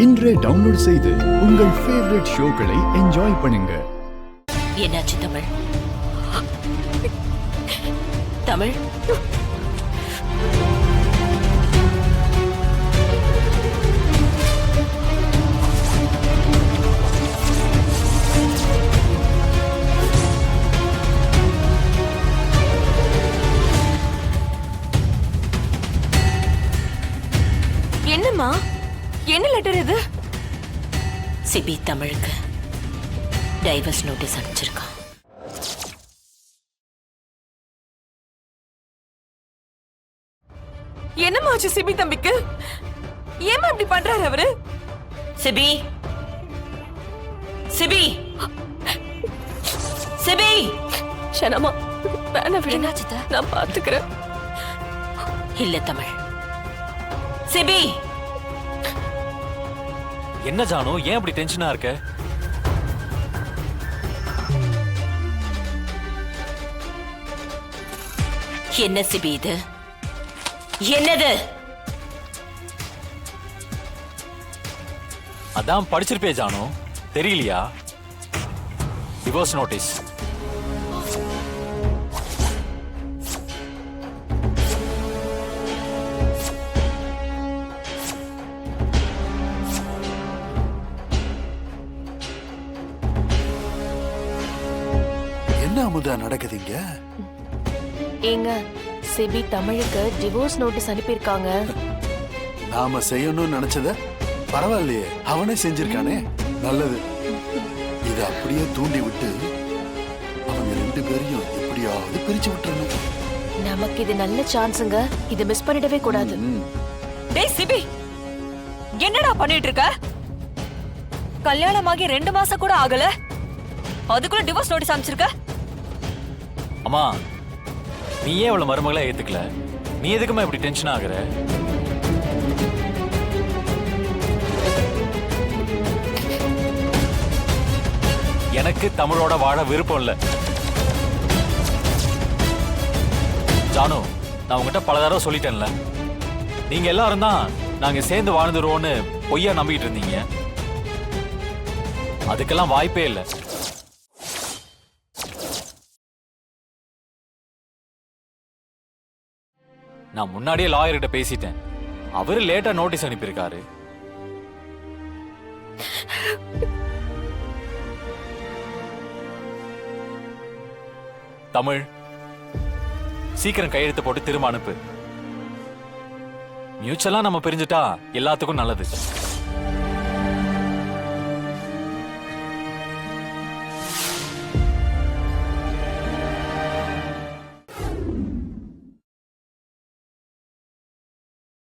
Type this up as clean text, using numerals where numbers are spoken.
இன்றே டவுன்லோட் செய்து உங்கள் ஃபேவரட் ஷோக்களை என்ஜாய் பண்ணுங்க. என்னாச்சு தமிழ்? தமிழ் என்னம்மா? என்ன லெட்டர் இது? சிபி தமிழுக்கு டைவர்ஸ் நோட்டீஸ் அனுப்பிச்சிருக்கான். என்னம்மா ஆச்சு சிபி தம்பிக்கு? ஏமா இப்படி பண்றாரு அவரு? சிபி சிபி சிபி ஷனமா வேணா விடுங்க, நான் பாத்துக்கிறேன். இல்ல தமிழ். சிபி என்ன ஜானு, ஏன் அப்படி டென்ஷனா இருக்க? என்ன சிபி இது? என்னது? அதான் படிச்சிருப்பே ஜானு, தெரியலையா? Divorce notice. என்ன அமுதா நடக்குதுங்க? ஏங்க, சிபி தமிழுக்கு டிவோர்ஸ் நோட்டீஸ் அனுப்பியிருக்காங்க. நாம செய்யணும்னு நினைச்சத பரவாயில்லையே, அவனே செஞ்சிருக்கானே, நல்லது. இத அப்படியே தூண்டி விட்டு அவங்க ரெண்டு பேரையும் எப்படியாவது பிரிச்சு விட்டுறணும். நமக்கு இது நல்ல சான்ஸுங்க, இத மிஸ் பண்ணிடவே கூடாது. டேய் சிபி, என்னடா பண்ணிட்டு இருக்க? கல்யாணமாகி 2 மாசம் கூட ஆகல, அதுக்குள்ள டிவோர்ஸ் நோட்டீஸ் அனுப்பிச்சிருக்க? அம்மா, நீ ஏன் இவ்வளவு மருமகளை ஏத்துக்கல? நீ எதுக்குமா இப்படி டென்ஷன் ஆகுற? எனக்கு தமிழோட வாழ விருப்பம் இல்ல ஜானு. நான் உங்ககிட்ட பல தடவை சொல்லிட்டேன்ல, நீங்க எல்லாரும் தான் நாங்க சேர்ந்து வாழ்ந்துருவோம்னு பொய்யா நம்பிட்டு இருந்தீங்க. அதுக்கெல்லாம் வாய்ப்பே இல்லை. நான் முன்னாடியே லாயர்கிட்ட பேசிட்டேன், அவரு லேட்டா நோட்டீஸ் அனுப்பியிருக்காரு. தமிழ், சீக்கிரம் கையெழுத்து போட்டு திரும்ப அனுப்பு. மியூச்சுவலா நம்ம பிரிஞ்சுட்டா எல்லாத்துக்கும் நல்லது.